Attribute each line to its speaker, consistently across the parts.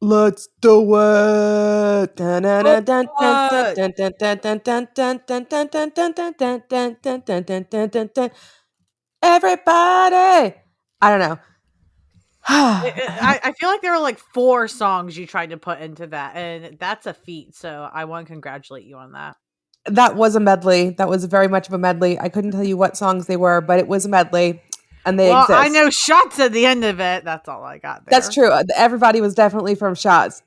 Speaker 1: Let's do it. Everybody. I don't know.
Speaker 2: I feel like there were like 4 songs you tried to put into that, and that's a feat. So I want to congratulate you on that.
Speaker 1: That was a medley. That was very much of a medley. I couldn't tell you what songs they were, but it was a medley, and they
Speaker 2: Well,
Speaker 1: exist.
Speaker 2: I know Shots at the end of it. That's all I got there.
Speaker 1: That's true. Everybody was definitely from Shots.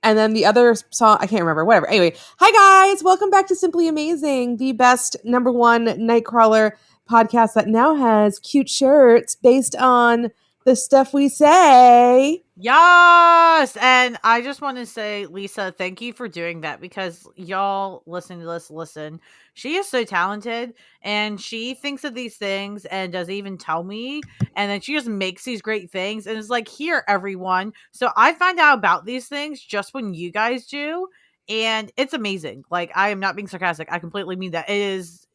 Speaker 1: And then the other song, I can't remember, whatever. Anyway, hi guys. Welcome back to Simply Amazing, the best #1 Nightcrawler podcast that now has cute shirts based on the stuff we say.
Speaker 2: Yes! And I just want to say, Lisa, thank you for doing that, because y'all listening to this, listen. She is so talented, and she thinks of these things and doesn't even tell me. And then she just makes these great things and is like, here, everyone. So I find out about these things just when you guys do. And it's amazing. Like, I am not being sarcastic. I completely mean that.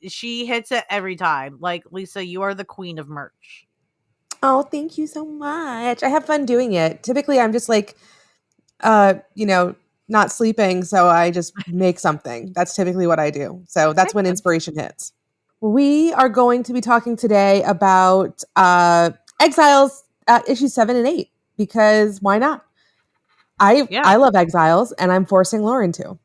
Speaker 2: She hits it every time. Like, Lisa, you are the queen of merch.
Speaker 1: Oh, thank you so much. I have fun doing it. Typically, I'm just like, not sleeping, so I just make something. That's typically what I do. So that's when inspiration hits. We are going to be talking today about Exiles issues 7 and 8, because why not? I love Exiles, and I'm forcing Lauren to.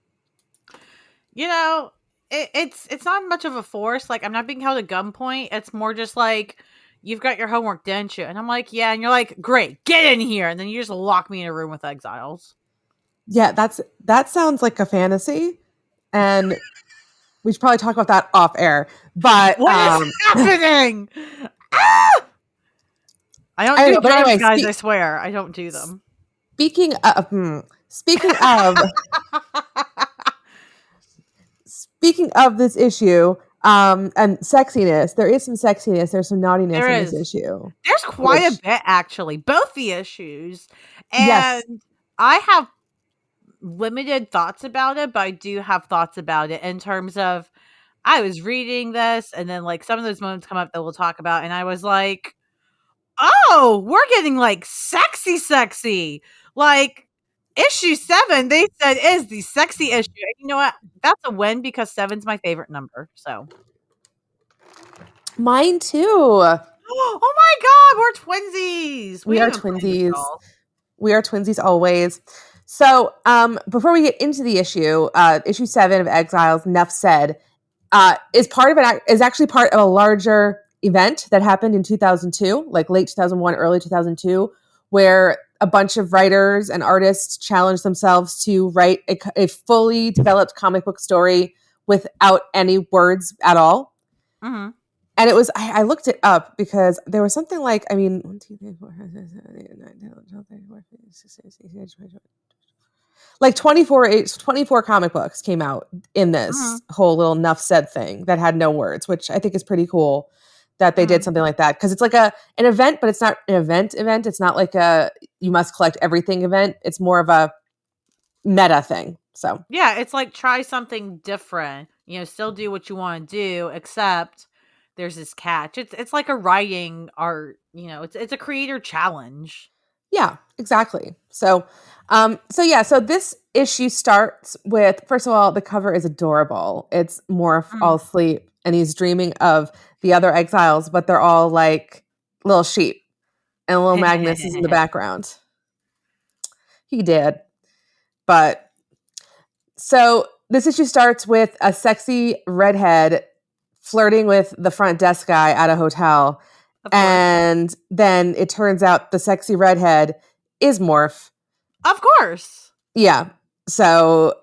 Speaker 2: You know, it's not much of a force. Like, I'm not being held at gunpoint. It's more just like, you've got your homework, didn't you? And I'm like, yeah. And you're like, great, get in here. And then you just lock me in a room with Exiles.
Speaker 1: Yeah, that sounds like a fantasy, and we should probably talk about that off air. But
Speaker 2: what is happening? I don't do drugs, anyway, guys. I swear, I don't do them.
Speaker 1: Speaking of this issue, and sexiness, there is some sexiness. There's some naughtiness in this issue.
Speaker 2: There's quite a bit, actually. Both the issues, and yes. I have limited thoughts about it, but I do have thoughts about it in terms of, I was reading this, and then like some of those moments come up that we'll talk about, and I was like, oh, we're getting like sexy. Like, issue 7, they said, is the sexy issue. And you know what? That's a win, because 7's my favorite number. So
Speaker 1: mine too.
Speaker 2: Oh my god, we're twinsies.
Speaker 1: We are twinsies. We are twinsies always. So before we get into the issue, issue 7 of Exiles, Nuff Said, is actually part of a larger event that happened in 2002, like late 2001, early 2002, where a bunch of writers and artists challenged themselves to write a fully developed comic book story without any words at all.
Speaker 2: Mm-hmm.
Speaker 1: And it was, I looked it up because there was something like, 1, 2, 3, 4, 5, 6, 7, 8, 9, 10, 11, 12, 13, 14, 15, 16, 17, 18, 19, 20. Like 24 comic books came out in this whole little Nuff Said thing that had no words, which I think is pretty cool that they did something like that. Because it's like an event, but it's not an event. It's not like a you must collect everything event. It's more of a meta thing. So
Speaker 2: yeah, it's like, try something different. Still do what you want to do, except there's this catch. It's like a writing art. It's a creator challenge.
Speaker 1: Yeah, exactly. So this issue starts with, first of all, the cover is adorable. It's Morph all asleep, and he's dreaming of the other Exiles, but they're all like little sheep, and little Magnus is in the background. He did. But so this issue starts with a sexy redhead flirting with the front desk guy at a hotel. And then it turns out the sexy redhead is Morph.
Speaker 2: Of course.
Speaker 1: Yeah. So,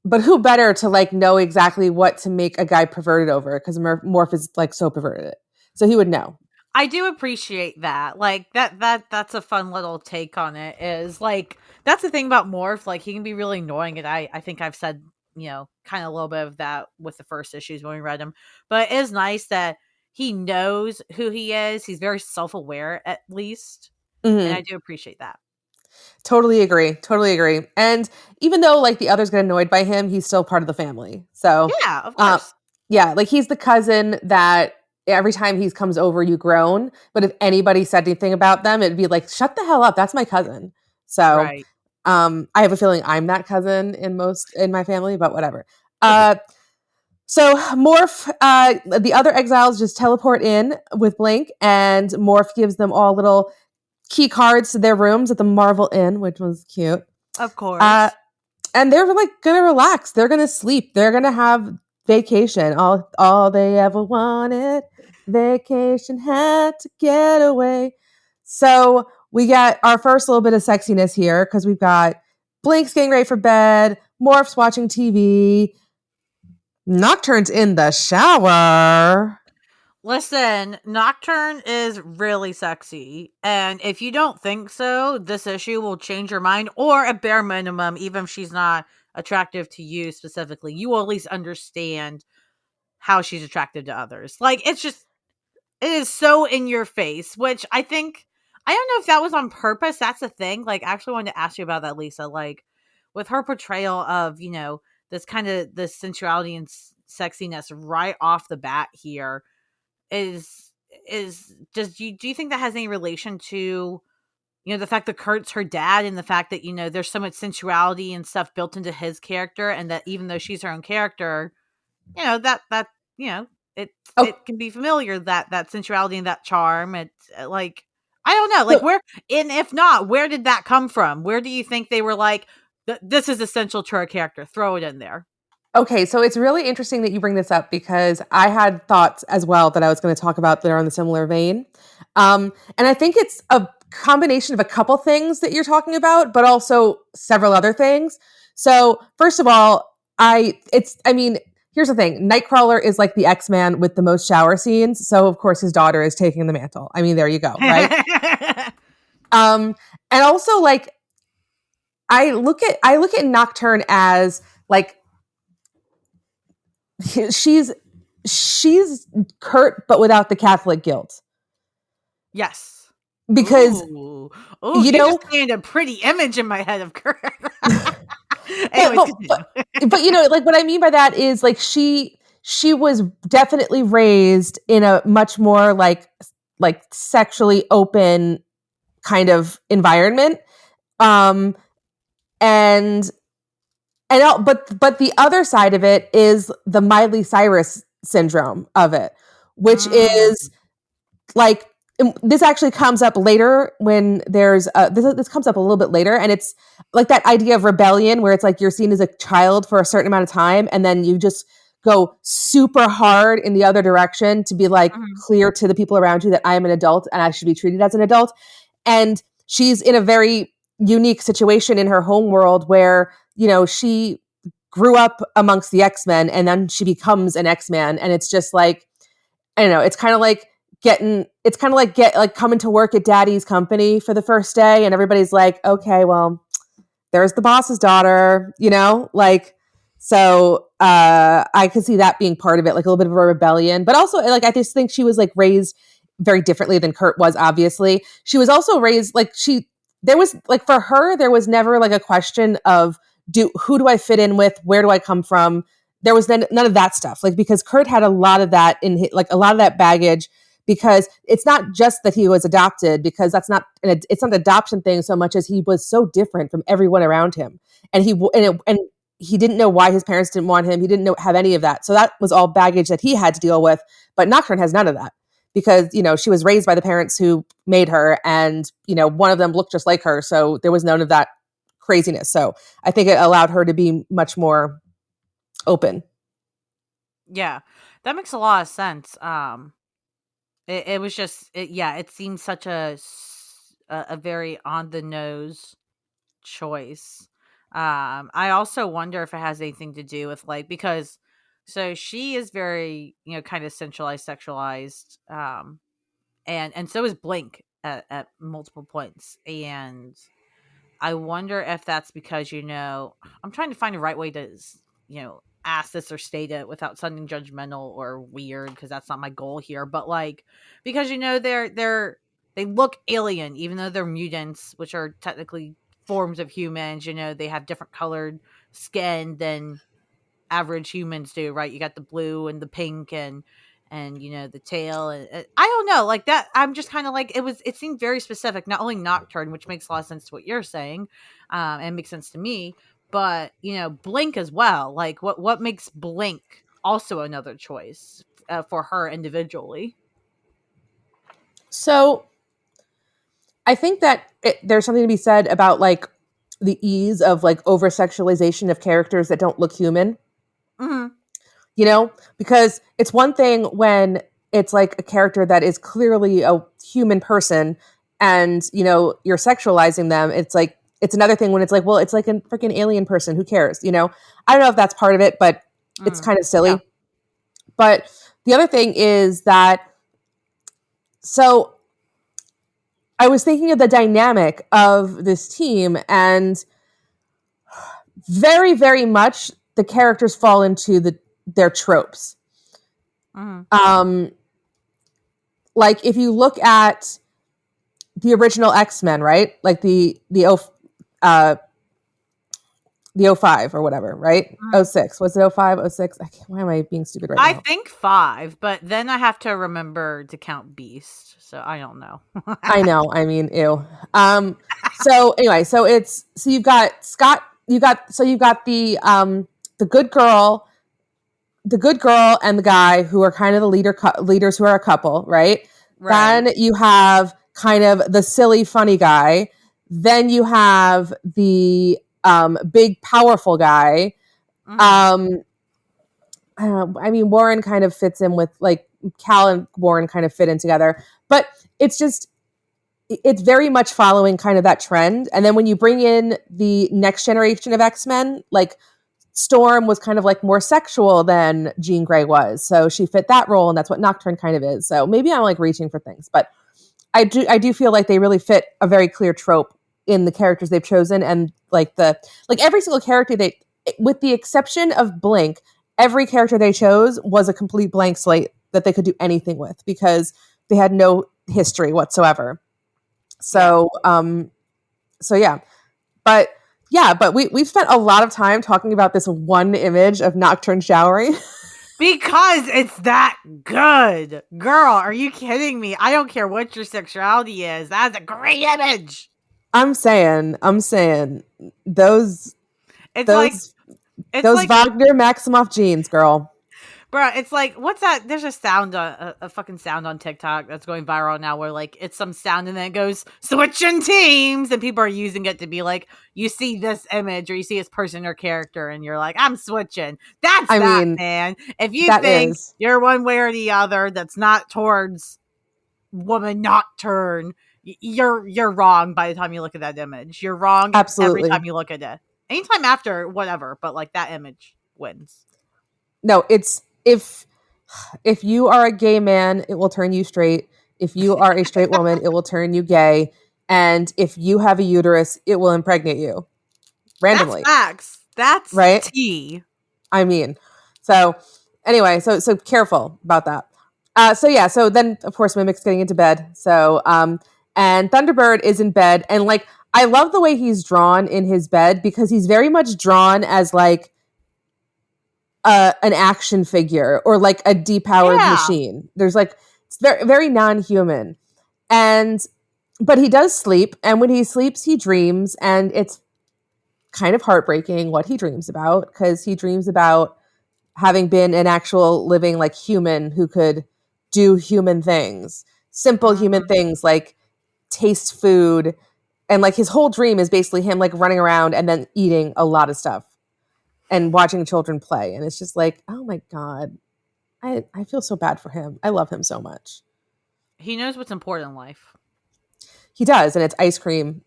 Speaker 1: but who better to like know exactly what to make a guy perverted over? Because Morph is like so perverted. So he would know.
Speaker 2: I do appreciate that. Like that's a fun little take on it. Is like, that's the thing about Morph. Like, he can be really annoying, and I think I've said, kind of a little bit of that with the first issues when we read them. But it is nice that he knows who he is. He's very self-aware, at least. Mm-hmm. And I do appreciate that.
Speaker 1: Totally agree. And even though like the others get annoyed by him, he's still part of the family. So
Speaker 2: yeah, of course.
Speaker 1: Like he's the cousin that every time he comes over, you groan. But if anybody said anything about them, it'd be like, shut the hell up. That's my cousin. So
Speaker 2: Right.
Speaker 1: I have a feeling I'm that cousin in my family, but whatever. Uh, so Morph, the other exiles just teleport in with Blink, and Morph gives them all little key cards to their rooms at the Marvel Inn, which was cute.
Speaker 2: Of
Speaker 1: Uh,
Speaker 2: course.
Speaker 1: and they're like gonna relax. They're gonna sleep. They're gonna have vacation. All they ever wanted, vacation had to get away. So we get our first little bit of sexiness here because we've got Blink's getting ready for bed, Morph's watching TV, Nocturne's in the shower.
Speaker 2: Listen, Nocturne is really sexy. And if you don't think so, this issue will change your mind, or at bare minimum, even if she's not attractive to you specifically, you will at least understand how she's attractive to others. Like, it's just, it is so in your face, which I think, I don't know if that was on purpose. That's the thing. Like, I actually wanted to ask you about that, Lisa. Like, with her portrayal of, this kind of this sensuality and sexiness right off the bat here, is do you think that has any relation to the fact that Kurt's her dad, and the fact that there's so much sensuality and stuff built into his character, and that even though she's her own character, that you know it
Speaker 1: Oh,
Speaker 2: it can be familiar, that sensuality and that charm. It's like, I don't know, like,
Speaker 1: so
Speaker 2: where, and if not, where did that come from? Where do you think they were like, this is essential to our character, throw it in there?
Speaker 1: Okay, so it's really interesting that you bring this up because I had thoughts as well that I was going to talk about that are in the similar vein. And I think it's a combination of a couple things that you're talking about, but also several other things. So, first of all, I mean, here's the thing. Nightcrawler is like the X-Man with the most shower scenes, so of course his daughter is taking the mantle. I mean, there you go, right? Um, and also like I look at Nocturne as like she's she's Kurt, but without the Catholic guilt.
Speaker 2: Yes.
Speaker 1: Because,
Speaker 2: Ooh. Ooh,
Speaker 1: you
Speaker 2: you just
Speaker 1: know,
Speaker 2: painted a pretty image in my head of Kurt.
Speaker 1: but,
Speaker 2: Anyways,
Speaker 1: but,
Speaker 2: continue.
Speaker 1: but, but, like what I mean by that is like she was definitely raised in a much more like sexually open kind of environment. Um, and, but the other side of it is the Miley Cyrus syndrome of it, which
Speaker 2: Mm,
Speaker 1: is like this actually comes up later when there's this comes up a little bit later, and it's like that idea of rebellion where it's like you're seen as a child for a certain amount of time and then you just go super hard in the other direction to be like
Speaker 2: mhm.
Speaker 1: clear to the people around you that I am an adult and I should be treated as an adult. And she's in a very unique situation in her home world where she grew up amongst the X-Men and then she becomes an X-Man, and it's just like I don't know. It's kind of like coming to work at daddy's company for the first day and everybody's like, okay, well, there's the boss's daughter, like, so I could see that being part of it, like a little bit of a rebellion, but also like, I just think she was like raised very differently than Kurt was. Obviously she was also raised like there was like, for her, there was never like a question of who do I fit in with? Where do I come from? There was none of that stuff. Like, because Kurt had a lot of that like a lot of that baggage, because it's not just that he was adopted, because it's not an adoption thing so much as he was so different from everyone around him, and and he didn't know why his parents didn't want him. He didn't have any of that, so that was all baggage that he had to deal with. But Nocturne has none of that because she was raised by the parents who made her, and one of them looked just like her, so there was none of that craziness. So I think it allowed her to be much more open.
Speaker 2: Yeah, that makes a lot of sense. It was just, yeah, it seems such a very on the nose choice. I also wonder if it has anything to do with, like, because so she is very, kind of centralized, sexualized, and so is Blink at multiple points, and I wonder if that's because, I'm trying to find the right way to, ask this or state it without sounding judgmental or weird, because that's not my goal here. But like, because they look alien, even though they're mutants, which are technically forms of humans. They have different colored skin than average humans do, right? You got the blue and the pink, and the tail, and I don't know, like that. I'm just kind of like, it seemed very specific, not only Nocturne, which makes a lot of sense to what you're saying, and makes sense to me, but Blink as well. Like what makes Blink also another choice for her individually?
Speaker 1: So I think that there's something to be said about like the ease of like over sexualization of characters that don't look human.
Speaker 2: Mm-hmm.
Speaker 1: Because it's one thing when it's like a character that is clearly a human person and you're sexualizing them. It's like, it's another thing when it's like, well, it's like a freaking alien person, who cares? I don't know if that's part of it, but it's kind of silly.
Speaker 2: Yeah.
Speaker 1: But the other thing is that, so I was thinking of the dynamic of this team, and very, very much the characters fall into their tropes.
Speaker 2: Mm-hmm.
Speaker 1: Like if you look at the original X-Men, right? Like the 05 or whatever, right?
Speaker 2: Mm-hmm.
Speaker 1: 06. Was it 05, 06? Why am I being stupid right now?
Speaker 2: I think 5, but then I have to remember to count Beast, so I don't know.
Speaker 1: I know. I mean, ew. So anyway, so you've got Scott. You've got the good girl, and the guy who are kind of the leaders who are a couple, right?
Speaker 2: Right.
Speaker 1: Then you have kind of the silly, funny guy. Then you have the big, powerful guy.
Speaker 2: Mm-hmm.
Speaker 1: I mean, Warren kind of fits in with like Cal and Warren kind of fit in together, but it's very much following kind of that trend. And then when you bring in the next generation of X-Men, like Storm was kind of like more sexual than Jean Grey was. So she fit that role, and that's what Nocturne kind of is. So maybe I'm like reaching for things, but I do feel like they really fit a very clear trope in the characters they've chosen, and like every single character with the exception of Blink, every character they chose was a complete blank slate that they could do anything with because they had no history whatsoever. So so yeah. But we've spent a lot of time talking about this one image of Nocturne showering.
Speaker 2: Because it's that good. Girl, are you kidding me? I don't care what your sexuality is. That's a great image.
Speaker 1: I'm saying those
Speaker 2: It's
Speaker 1: those
Speaker 2: like
Speaker 1: Wagner Maximoff jeans, girl.
Speaker 2: Bruh, it's like, what's that? There's a sound, a fucking sound on TikTok that's going viral now where, like, it's some sound and then it goes, switching teams, and people are using it to be like, you see this image or you see this person or character and you're like, I'm switching. That's man. If you think you're one way or the other that's not towards woman Nocturne, you're wrong by the time you look at that image. You're wrong
Speaker 1: Absolutely.
Speaker 2: every time you look at it. Anytime after, whatever, but, like, that image wins.
Speaker 1: No, it's if you are a gay man, it will turn you straight. If you are a straight woman, it will turn you gay. And if you have a uterus, it will impregnate you randomly.
Speaker 2: That's facts. That's
Speaker 1: right.
Speaker 2: tea.
Speaker 1: I mean, so anyway, so careful about that. So then of course Mimic's getting into bed. So and Thunderbird is in bed, and like I love the way he's drawn in his bed because he's very much drawn as like an action figure or like a depowered machine. There's like, it's very, very non-human. But he does sleep, and when he sleeps, he dreams, and it's kind of heartbreaking what he dreams about, because he dreams about having been an actual living like human who could do human things, simple human things like taste food. And like his whole dream is basically him like running around and then eating a lot of stuff and watching children play. And it's just like, oh my God, I feel so bad for him. I love him so much.
Speaker 2: He knows what's important in life.
Speaker 1: He does. And it's ice cream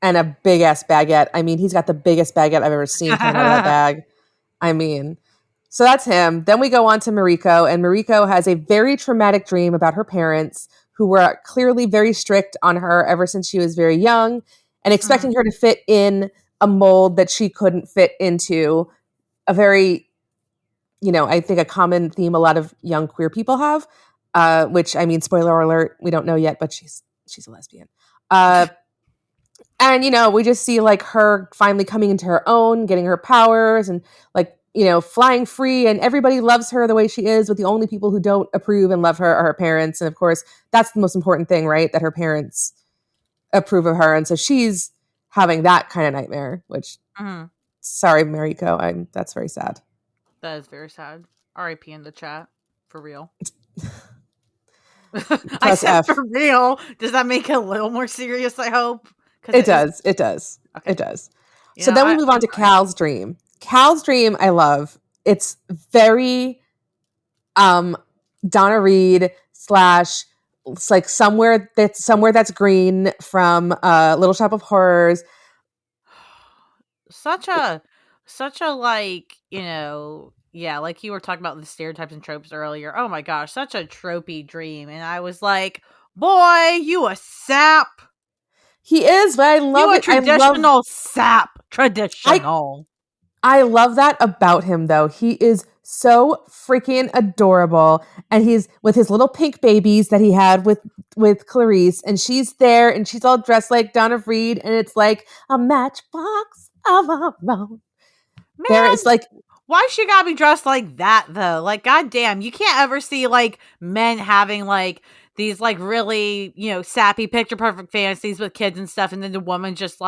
Speaker 1: and a big ass baguette. I mean, he's got the biggest baguette I've ever seen coming out of that bag. I mean, so that's him. Then we go on to Mariko, and Mariko has a very traumatic dream about her parents who were clearly very strict on her ever since she was very young and expecting her to fit in a mold that she couldn't fit into. A very, I think a common theme a lot of young queer people have, which, I mean, spoiler alert, we don't know yet, but she's a lesbian. And, we just see like her finally coming into her own, getting her powers and like flying free, and everybody loves her the way she is, but the only people who don't approve and love her are her parents. And of course, that's the most important thing, right? That her parents approve of her. And so she's having that kind of nightmare, which, sorry, Mariko, that's very sad.
Speaker 2: That is very sad. R.I.P. in the chat. For real. I said F. For real. Does that make it a little more serious, I hope?
Speaker 1: It does. Okay. It does. So then we move on to Cal's dream. Cal's dream, I love. It's very Donna Reed / it's like somewhere that's green from Little Shop of Horrors.
Speaker 2: Such a like, yeah, like you were talking about the stereotypes and tropes earlier. Oh my gosh, such a tropey dream. And I was like, boy, you a sap.
Speaker 1: He is, but I love
Speaker 2: you
Speaker 1: it.
Speaker 2: A traditional sap. Traditional.
Speaker 1: I love that about him, though. He is so freaking adorable, and he's with his little pink babies that he had with Clarice, and she's there, and she's all dressed like Donna Reed, and it's like a matchbox of our own.
Speaker 2: Man, it's like, why she gotta be dressed like that, though? Like, goddamn, you can't ever see like men having like these like really sappy picture perfect fantasies with kids and stuff, and then the woman just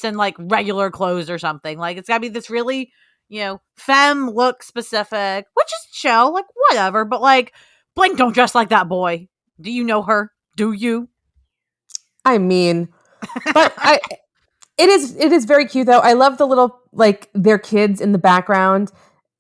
Speaker 2: in like regular clothes or something. Like, it's gotta be this really femme look specific, which is chill, like whatever. But like, Blink don't dress like that, boy. Do you know her? Do you?
Speaker 1: I mean, but it is very cute, though. I love the little, like, their kids in the background,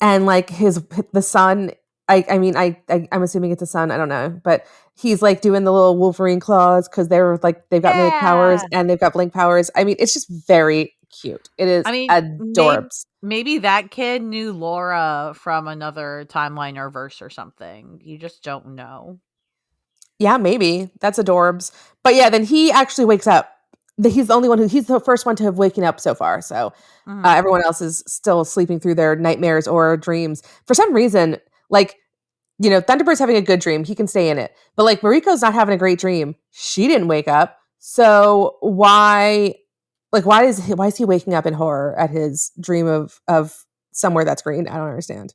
Speaker 1: and like the son. I'm assuming it's a son. I don't know, but he's like doing the little Wolverine claws because they've got Meg powers and they've got Blink powers. I mean, it's just very cute. It is. Adorbs.
Speaker 2: Maybe that kid knew Laura from another timeline or verse or something. You just don't know.
Speaker 1: Yeah, maybe that's adorbs. But yeah, then he actually wakes up. He's the first one to have waken up so far. So everyone else is still sleeping through their nightmares or dreams. For some reason, like, Thunderbird's having a good dream. He can stay in it. But like, Mariko's not having a great dream. She didn't wake up. So why is he waking up in horror at his dream of somewhere that's green? I don't understand.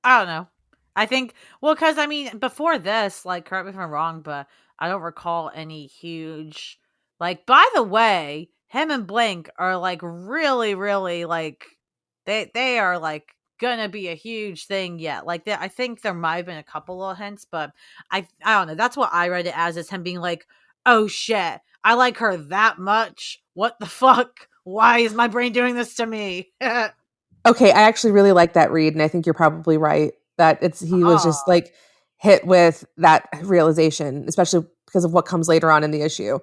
Speaker 2: I don't know. I think, because I mean, before this, like, correct me if I'm wrong, but I don't recall any huge, like, by the way, him and Blink are like really, really like, they are like gonna be a huge thing yet. Like, I think there might have been a couple of hints, but I don't know. That's what I read it as him being like, oh shit, I like her that much. What the fuck? Why is my brain doing this to me?
Speaker 1: Okay, I actually really like that read, and I think you're probably right that he was just like hit with that realization, especially because of what comes later on in the issue.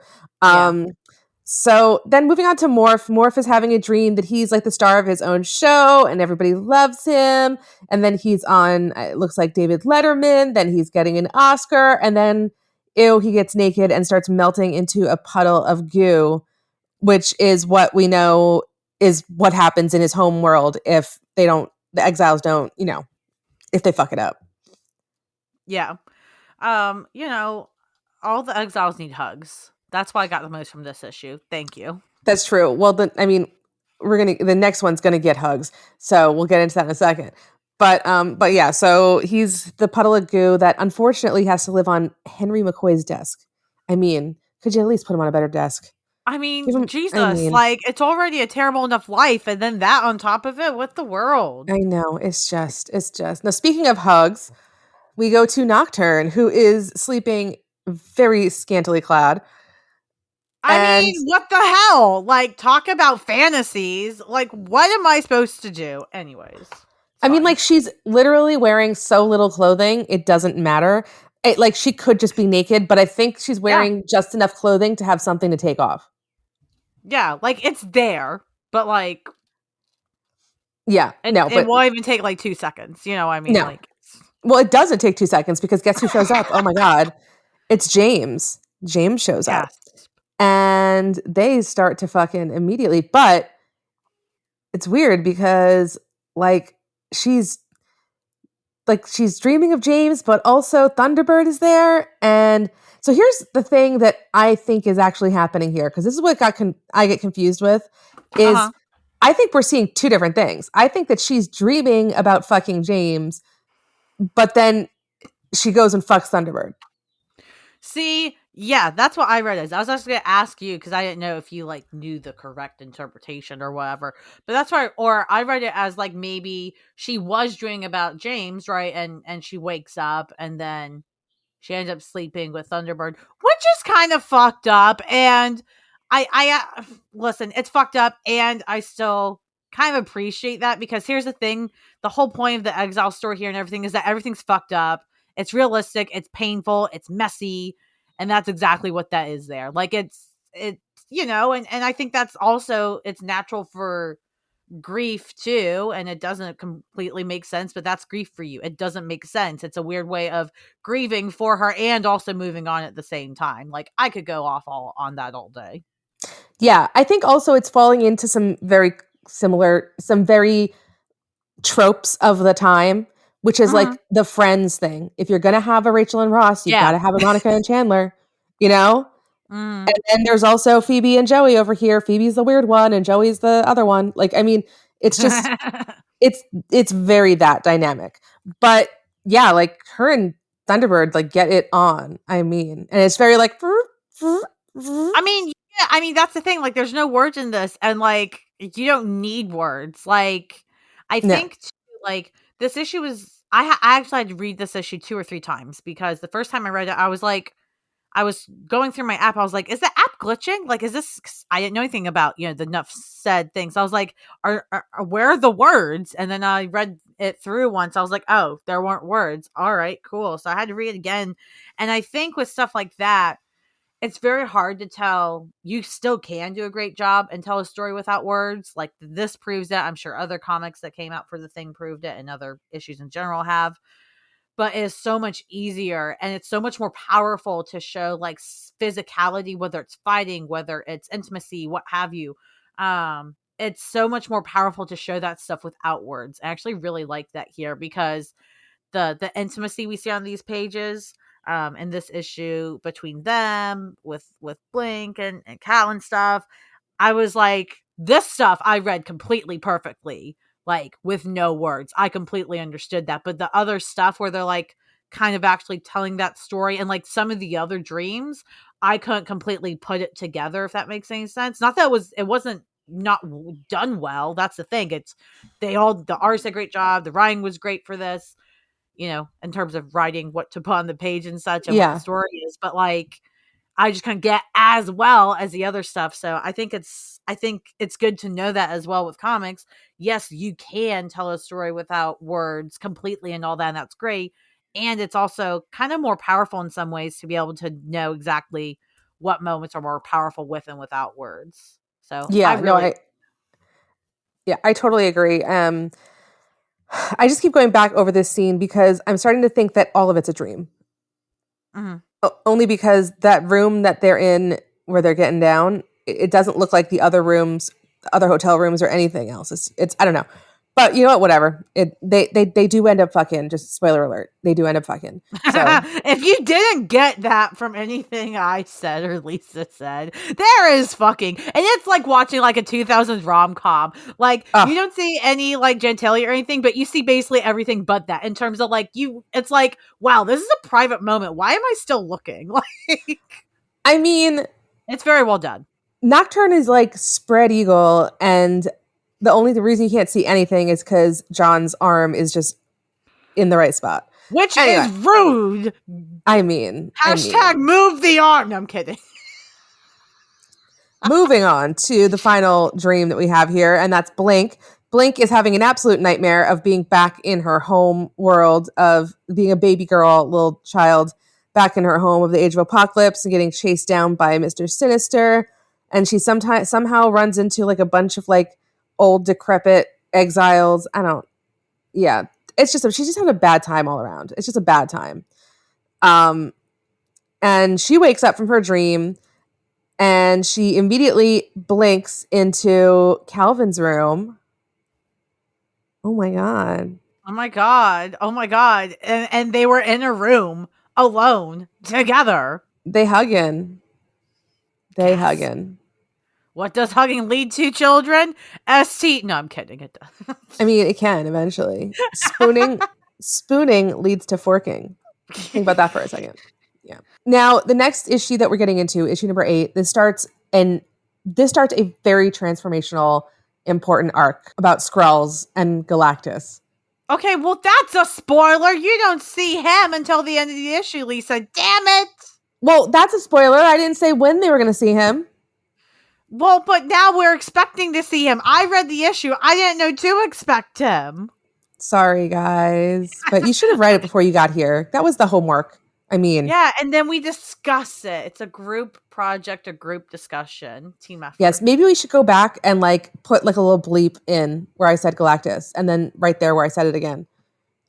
Speaker 1: So then moving on to Morph. Morph is having a dream that he's like the star of his own show and everybody loves him. And then he's on, it looks like David Letterman. Then he's getting an Oscar. And then, he gets naked and starts melting into a puddle of goo, which is what we know is what happens in his home world if the Exiles don't, if they fuck it up.
Speaker 2: Yeah. All the Exiles need hugs. That's why I got the most from this issue. Thank you.
Speaker 1: That's true. Well, the next one's gonna get hugs, so we'll get into that in a second. But yeah, so he's the puddle of goo that unfortunately has to live on Henry McCoy's desk. I mean, could you at least put him on a better desk?
Speaker 2: I mean, Jesus, like, it's already a terrible enough life, and then that on top of it, what the world?
Speaker 1: I know, it's just. Now, speaking of hugs, we go to Nocturne, who is sleeping very scantily clad.
Speaker 2: I mean, what the hell? Like, talk about fantasies. Like, what am I supposed to do? Anyways.
Speaker 1: I mean, like, she's literally wearing so little clothing, it doesn't matter. Like, she could just be naked, but I think she's wearing just enough clothing to have something to take off.
Speaker 2: Yeah, like, it's there, but like...
Speaker 1: Yeah,
Speaker 2: it won't even take like 2 seconds, you know what I mean?
Speaker 1: No.
Speaker 2: Like,
Speaker 1: well, it doesn't take 2 seconds because guess who shows up? Oh my God. It's James. James shows up. And they start to fucking immediately. But it's weird because like she's dreaming of James, but also Thunderbird is there. And so here's the thing that I think is actually happening here, because this is what I get confused with, is I think we're seeing two different things. I think that she's dreaming about fucking James, but then she goes and fucks Thunderbird.
Speaker 2: See, yeah, that's what I read as. I was actually gonna ask you because I didn't know if you like knew the correct interpretation or whatever. But that's why, or I read it as like maybe she was dreaming about James, right? And she wakes up and then she ends up sleeping with Thunderbird, which is kind of fucked up. And I listen, it's fucked up, and I still kind of appreciate that because here's the thing: the whole point of the Exile story here and everything is that everything's fucked up. It's realistic, it's painful, it's messy, and that's exactly what that is there. Like it's and I think that's also it's natural for grief too, and it doesn't completely make sense, but that's grief for you. It doesn't make sense. It's a weird way of grieving for her and also moving on at the same time. Like I could go off all on that all day.
Speaker 1: Yeah, I think also it's falling into some very tropes of the time, which is like
Speaker 2: Mhm.
Speaker 1: the friends thing. If you're gonna have a Rachel and Ross, you've got
Speaker 2: Yeah.
Speaker 1: to have a Monica and Chandler, you know?
Speaker 2: Mhm.
Speaker 1: And then there's also Phoebe and Joey over here. Phoebe's the weird one and Joey's the other one. Like, I mean, it's just it's it's very that dynamic. But yeah, like her and Thunderbird like get it on. I mean, and it's very like
Speaker 2: I mean, yeah, I mean that's the thing. Like, there's no words in this, and like you don't need words. Like, I
Speaker 1: no.
Speaker 2: think too, like this issue was. I actually had to read this issue 2 or 3 times because the first time I read it, I was like, I was going through my app. I was like, is the app glitching? Like, is this? 'Cause I didn't know anything about the Nuff said things. I was like, where are the words? And then I read it through once. I was like, oh, there weren't words. All right, cool. So I had to read it again. And I think with stuff like that, it's very hard to tell. You still can do a great job and tell a story without words. Like this proves that. I'm sure other comics that came out for the thing proved it, and other issues in general have. But it is so much easier and it's so much more powerful to show like physicality, whether it's fighting, whether it's intimacy, what have you. It's so much more powerful to show that stuff without words. I actually really like that here because the intimacy we see on these pages in this issue between them with Blink and Cal and stuff, I was like, this stuff I read completely perfectly, like with no words. I completely understood that. But the other stuff where they're like kind of actually telling that story and like some of the other dreams, I couldn't completely put it together, if that makes any sense. Not that it wasn't not done well. That's the thing. It's the artist did a great job. The writing was great for this, in terms of writing what to put on the page and such and what the
Speaker 1: Yeah.
Speaker 2: story is. But like I just couldn't get as well as the other stuff. So I think it's good to know that as well with comics. Yes, you can tell a story without words completely and all that, and that's great. And it's also kind of more powerful in some ways to be able to know exactly what moments are more powerful with and without words. So I
Speaker 1: Yeah, no,
Speaker 2: really
Speaker 1: I totally agree. I just keep going back over this scene because I'm starting to think that all of it's a dream.
Speaker 2: mhm.
Speaker 1: Only because that room that they're in where they're getting down, it doesn't look like the other rooms, other hotel rooms or anything else. It's I don't know. But you know what, whatever. They do end up fucking, just spoiler alert. They do end up fucking. So,
Speaker 2: If you didn't get that from anything I said or Lisa said, there is fucking, and it's like watching like a 2000s rom-com. Like you
Speaker 1: oh,
Speaker 2: don't see any like genitalia or anything, but you see basically everything but that in terms of like it's like, wow, this is a private moment. Why am I still looking? Like
Speaker 1: I mean,
Speaker 2: it's very well done.
Speaker 1: Nocturne is like spread eagle, and the reason you can't see anything is because John's arm is just in the right spot.
Speaker 2: Which
Speaker 1: Anyway,
Speaker 2: is rude.
Speaker 1: I mean,
Speaker 2: Hashtag move the arm. No, I'm kidding.
Speaker 1: moving on to the final dream that we have here, and that's Blink. Blink is having an absolute nightmare of being back in her home world, of being a baby girl, little child, back in her home of the age of apocalypse and getting chased down by Mr. Sinister. And she sometimes somehow runs into like a bunch of like old decrepit exiles. I don't, yeah. It's just, she just had a bad time all around. It's just a bad time. Um, and she wakes up from her dream and she immediately blinks into Calvin's room. Oh my god.
Speaker 2: Oh my god. Oh my god. And they were in a room alone together.
Speaker 1: They hugging. They
Speaker 2: Yes.
Speaker 1: hugging.
Speaker 2: What does hugging lead to, children? ST. No, I'm kidding. It does.
Speaker 1: I mean, it can eventually. Spooning leads to forking. Think about that for a second. Yeah. Now, the next issue that we're getting into, issue number 8, this starts a very transformational, important arc about Skrulls and Galactus.
Speaker 2: Okay, well, that's a spoiler. You don't see him until the end of the issue, Lisa. Damn it.
Speaker 1: Well, that's a spoiler. I didn't say when they were going to see him.
Speaker 2: Well, but now we're expecting to see him. I read the issue. I didn't know to expect him.
Speaker 1: Sorry, guys. But you should have read it before you got here. That was the homework. I mean.
Speaker 2: Yeah, and then we discuss it. It's a group project, a group discussion, team effort.
Speaker 1: Yes, maybe we should go back and like put like a little bleep in where I said Galactus and then right there where I said it again.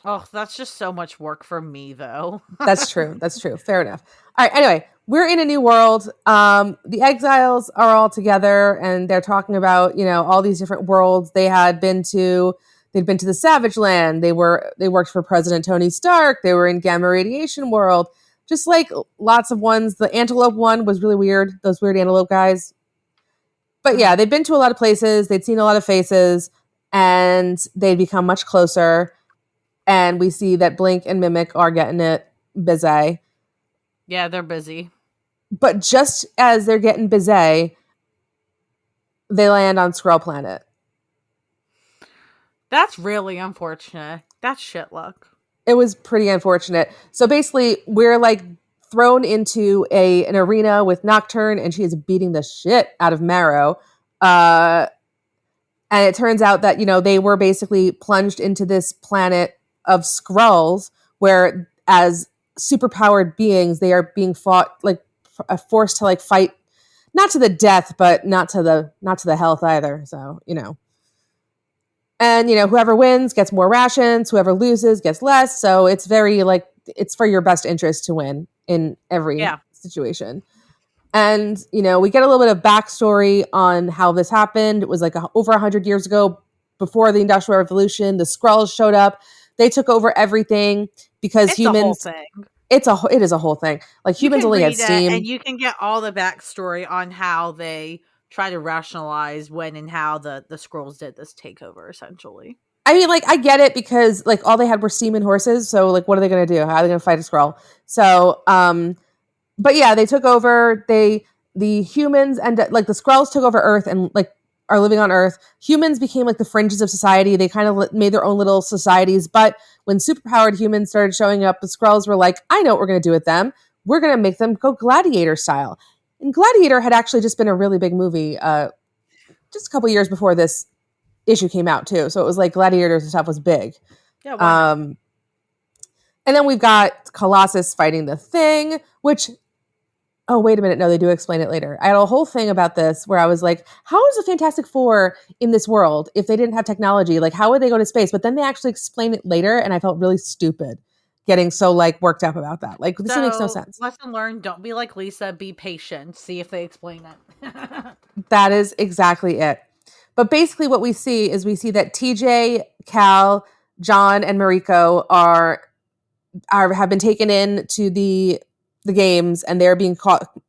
Speaker 2: Oh, that's just so much work for me, though.
Speaker 1: That's true. That's true. Fair enough. All right. Anyway, we're in a new world. The Exiles are all together, and they're talking about all these different worlds they had been to. They'd been to the Savage Land. They worked for President Tony Stark. They were in Gamma Radiation World. Just like lots of ones. The Antelope one was really weird. Those weird Antelope guys. But yeah, they'd been to a lot of places. They'd seen a lot of faces, and they'd become much closer. And we see that Blink and Mimic are getting it busy.
Speaker 2: Yeah, they're busy.
Speaker 1: But just as they're getting busy, they land on Skrull Planet.
Speaker 2: That's really unfortunate. That's shit luck.
Speaker 1: It was pretty unfortunate. So basically, we're like thrown into an arena with Nocturne, and she is beating the shit out of Marrow. And it turns out that, they were basically plunged into this planet of Skrulls, where as superpowered beings, they are being fought, like forced to like fight, not to the death, but not to the health either. So, and whoever wins gets more rations, whoever loses gets less. So it's very like, it's for your best interest to win in every situation. And, we get a little bit of backstory on how this happened. It was like over 100 years ago, before the Industrial Revolution. The Skrulls showed up. They took over everything because humans. It is a whole thing. Like humans only had steam,
Speaker 2: and you can get all the backstory on how they try to rationalize when and how the Skrulls did this takeover. Essentially,
Speaker 1: I mean, like I get it because like all they had were steam and horses. So like, what are they going to do? How are they going to fight a Skrull? So, but yeah, they took over. The humans and like the Skrulls took over Earth and like are living on Earth. Humans became like the fringes of society. They kind of made their own little societies. But when superpowered humans started showing up, the Skrulls were like, I know what we're going to do with them. We're going to make them go Gladiator style. And Gladiator had actually just been a really big movie just a couple years before this issue came out too. So it was like Gladiators and stuff was big.
Speaker 2: Yeah.
Speaker 1: And then we've got Colossus fighting the Thing, which... Oh, wait a minute. No, they do explain it later. I had a whole thing about this where I was like, how is the Fantastic Four in this world if they didn't have technology? Like, how would they go to space? But then they actually explain it later, and I felt really stupid getting so, like, worked up about that. Like, this makes no sense.
Speaker 2: Lesson learned, don't be like Lisa. Be patient. See if they explain it.
Speaker 1: That is exactly it. But basically what we see that TJ, Cal, John, and Mariko have been taken in to the games, and they're being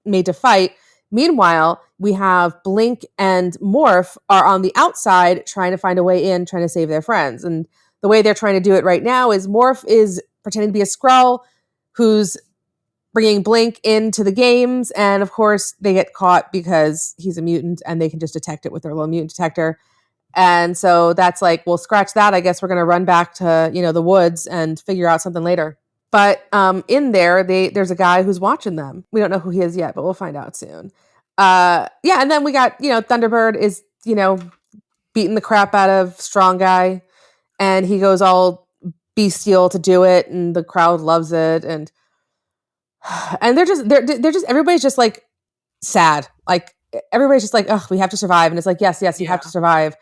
Speaker 1: made to fight. Meanwhile, we have Blink and Morph are on the outside trying to find a way in, trying to save their friends. And the way they're trying to do it right now is Morph is pretending to be a Skrull who's bringing Blink into the games. And of course, they get caught because he's a mutant and they can just detect it with their little mutant detector. And so that's like, well, scratch that. I guess we're going to run back to, the woods and figure out something later. But in there's a guy who's watching them. We don't know who he is yet, but we'll find out soon. And then we got, Thunderbird is, beating the crap out of Strong Guy. And he goes all bestial to do it. And the crowd loves it. And they're just, everybody's just like sad. Like everybody's just like, oh, we have to survive. And it's like, yes, you have to survive.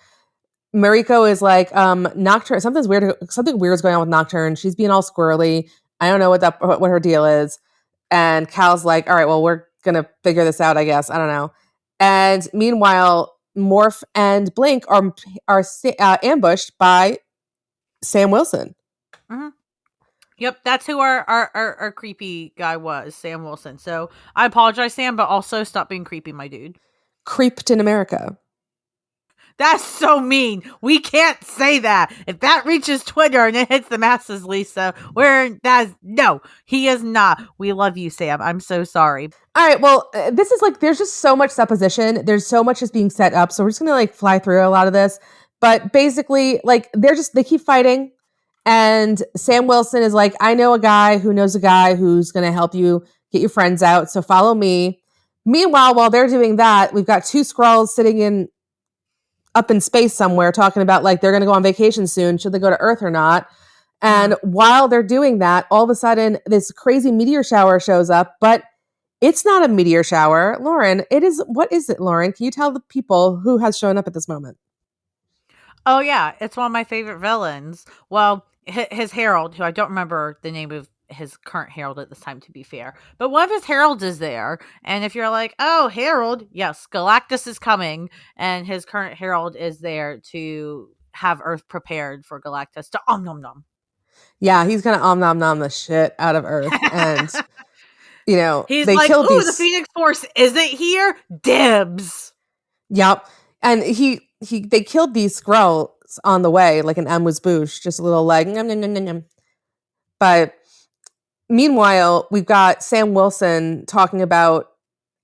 Speaker 1: Mariko is like, Nocturne, something weird is going on with Nocturne. She's being all squirrely. I don't know what her deal is. And Cal's like, all right, well, we're going to figure this out, I guess. I don't know. And meanwhile, Morph and Blink are ambushed by Sam Wilson.
Speaker 2: Mm-hmm. Yep, that's who our creepy guy was, Sam Wilson. So I apologize, Sam, but also stop being creepy, my dude.
Speaker 1: creeped in America.
Speaker 2: That's so mean. We can't say that. If that reaches Twitter and it hits the masses, Lisa, no, he is not. We love you, Sam. I'm so sorry.
Speaker 1: All right, well, this is like there's just so much supposition. There's so much just being set up. So we're just gonna like fly through a lot of this. But basically, like they keep fighting, and Sam Wilson is like, I know a guy who knows a guy who's gonna help you get your friends out. So follow me. Meanwhile, while they're doing that, we've got two Skrulls sitting up in space somewhere talking about like they're going to go on vacation soon. Should they go to Earth or not? And while they're doing that, all of a sudden this crazy meteor shower shows up, but it's not a meteor shower. Lauren, what is it, Lauren? Can you tell the people who has shown up at this moment?
Speaker 2: Oh, yeah. It's one of my favorite villains. Well, his herald, who I don't remember the name of his current herald at this time, to be fair. But one of his heralds is there. And if you're like, oh, herald, yes, Galactus is coming. And his current herald is there to have Earth prepared for Galactus to nom nom.
Speaker 1: Yeah, he's going to nom nom the shit out of Earth. And,
Speaker 2: he's
Speaker 1: they
Speaker 2: like,
Speaker 1: killed
Speaker 2: ooh, the Phoenix Force isn't here? Dibs.
Speaker 1: Yep. And they killed these Skrulls on the way, like an amuse-bouche, just a little like, nom, nom, nom, nom, nom. But meanwhile, we've got Sam Wilson talking about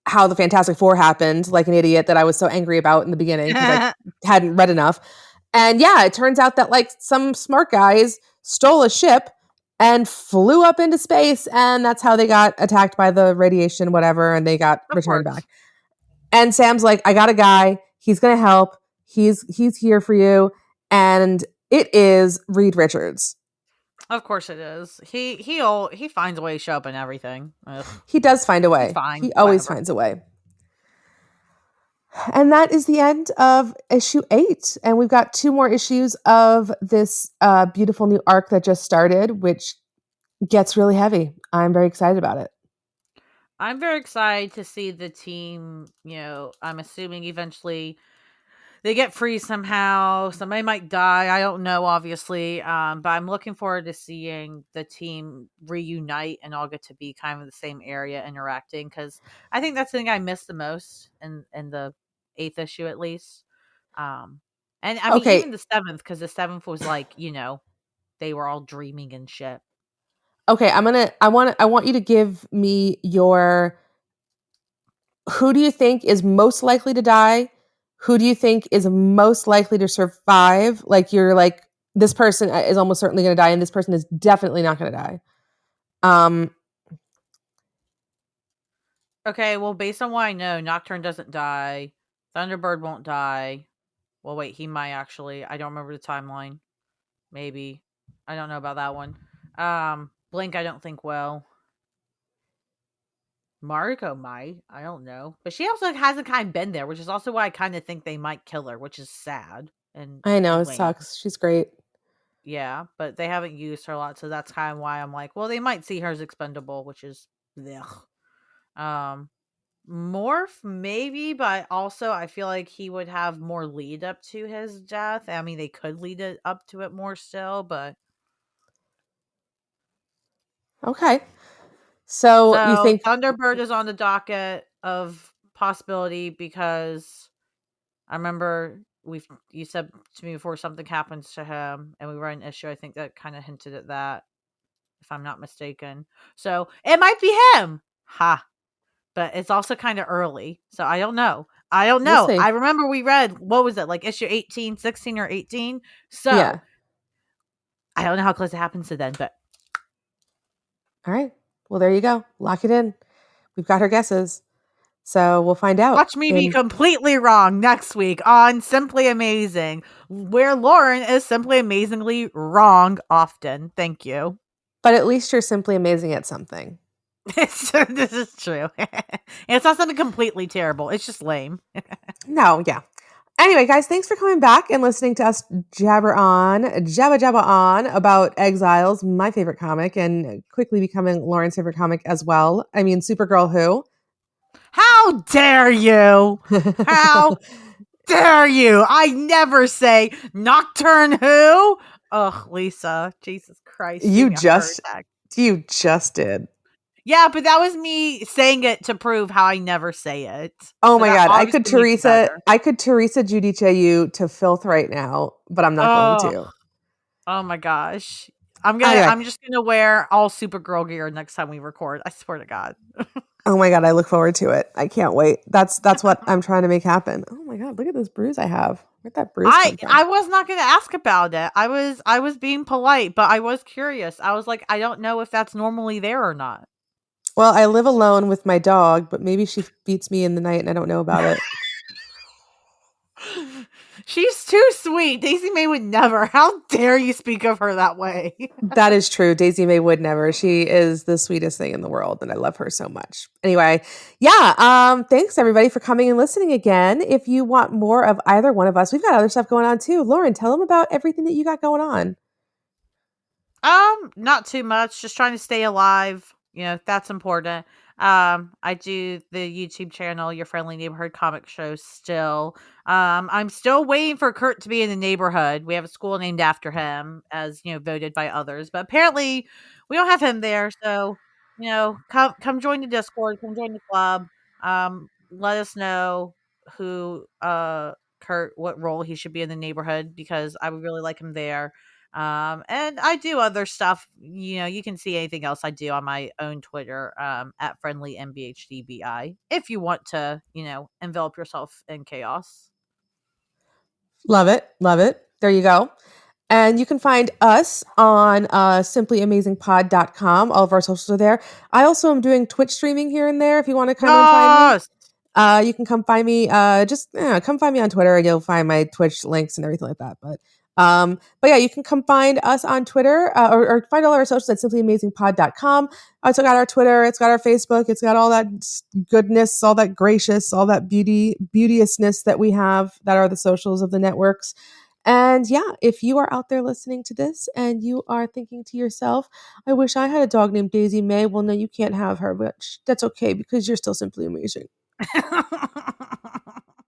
Speaker 1: how the Fantastic Four happened, like an idiot that I was so angry about in the beginning because I hadn't read enough. And yeah, it turns out that like some smart guys stole a ship and flew up into space, and that's how they got attacked by the radiation, whatever, and they got returned back. And Sam's like, I got a guy. He's going to help. He's here for you. And it is Reed Richards.
Speaker 2: Of course it is. He finds a way to show up in everything. Ugh.
Speaker 1: He does find a way.
Speaker 2: Fine,
Speaker 1: he always finds a way. And that is the end of issue 8. And we've got 2 more issues of this beautiful new arc that just started, which gets really heavy. I'm very excited about it.
Speaker 2: I'm very excited to see the team, I'm assuming eventually they get free somehow. Somebody might die. I don't know, obviously. But I'm looking forward to seeing the team reunite and all get to be kind of the same area interacting. Because I think that's the thing I miss the most in the 8th issue, at least. And I mean, even the 7th, because the 7th was like, they were all dreaming and shit.
Speaker 1: Okay, I want you to give me your, who do you think is most likely to die? Who do you think is most likely to survive? Like you're like, this person is almost certainly going to die and this person is definitely not going to die.
Speaker 2: Okay, well, based on what I know, Nocturne doesn't die. Thunderbird won't die. Well, wait, he might actually. I don't remember the timeline. Maybe. I don't know about that one. Blink, I don't think will. Mariko might. I don't know. But she also hasn't kind of been there, which is also why I kind of think they might kill her, which is sad. And
Speaker 1: I know, it sucks. She's great.
Speaker 2: Yeah, but they haven't used her a lot, so that's kind of why I'm like, well, they might see her as expendable, which is Morph, maybe, but also I feel like he would have more lead up to his death. I mean, they could lead it up to it more still, but
Speaker 1: okay. So you think
Speaker 2: Thunderbird is on the docket of possibility because I remember you said to me before something happens to him and we read an issue, I think that kind of hinted at that, if I'm not mistaken. So it might be him. Ha. But it's also kind of early. So I don't know. We'll I remember we read, what was it, like issue 18, 16 or 18? So yeah. I don't know how close it happens to then, but.
Speaker 1: All right. Well, there you go. Lock it in. We've got our guesses. So we'll find out.
Speaker 2: Watch me be completely wrong next week on Simply Amazing, where Lauren is simply amazingly wrong often. Thank you.
Speaker 1: But at least you're simply amazing at something.
Speaker 2: This is true. It's not something completely terrible. It's just lame.
Speaker 1: No, yeah. Anyway, guys, thanks for coming back and listening to us jabber on about Exiles, my favorite comic, and quickly becoming Lauren's favorite comic as well. I mean, Supergirl who?
Speaker 2: How dare you? How dare you? I never say Nocturne who? Ugh, Lisa. Jesus Christ.
Speaker 1: You just did.
Speaker 2: Yeah, but that was me saying it to prove how I never say it.
Speaker 1: Oh
Speaker 2: So
Speaker 1: my
Speaker 2: that
Speaker 1: god,
Speaker 2: obviously makes it better.
Speaker 1: I could Teresa Giudice you to filth right now, but I'm not going
Speaker 2: Oh,
Speaker 1: to.
Speaker 2: oh my gosh.
Speaker 1: Anyway,
Speaker 2: I'm just gonna wear all Supergirl gear next time we record. I swear to God.
Speaker 1: oh my god, I look forward to it. I can't wait. That's what I'm trying to make happen. Oh my god, look at this bruise I have. Where'd that bruise come from?
Speaker 2: I was not gonna ask about it. I was being polite, but I was curious. I was like, I don't know if that's normally there or not.
Speaker 1: Well, I live alone with my dog, but maybe she beats me in the night and I don't know about it.
Speaker 2: She's too sweet. Daisy May would never. How dare you speak of her that way?
Speaker 1: That is true. Daisy May would never. She is the sweetest thing in the world, and I love her so much. Anyway, yeah. Thanks everybody for coming and listening again. If you want more of either one of us, we've got other stuff going on too. Lauren, tell them about everything that you got going on.
Speaker 2: Not too much. Just trying to stay alive. You know, that's important. I do the YouTube channel, Your Friendly Neighborhood Comic Show still. I'm still waiting for Kurt to be in the neighborhood. We have a school named after him, as you know, voted by others. But apparently we don't have him there. So, you know, come join the Discord, come join the club. Let us know who Kurt, what role he should be in the neighborhood, because I would really like him there. And I do other stuff. You know, you can see anything else I do on my own Twitter, at friendly mbhdbi, if you want to, you know, envelop yourself in chaos.
Speaker 1: Love it. Love it. There you go. And you can find us on simplyamazingpod.com. All of our socials are there. I also am doing Twitch streaming here and there if you want to come and find me.
Speaker 2: Yes.
Speaker 1: You can come find me. Just come find me on Twitter, and you'll find my Twitch links and everything like that. But yeah, you can come find us on Twitter, or find all our socials at simplyamazingpod.com. It's got our Twitter, it's got our Facebook, it's got all that goodness, all that gracious, all that beauteousness that we have that are the socials of the networks. And yeah, if you are out there listening to this and you are thinking to yourself, I wish I had a dog named Daisy May. Well, no, you can't have her, but that's okay because you're still simply amazing.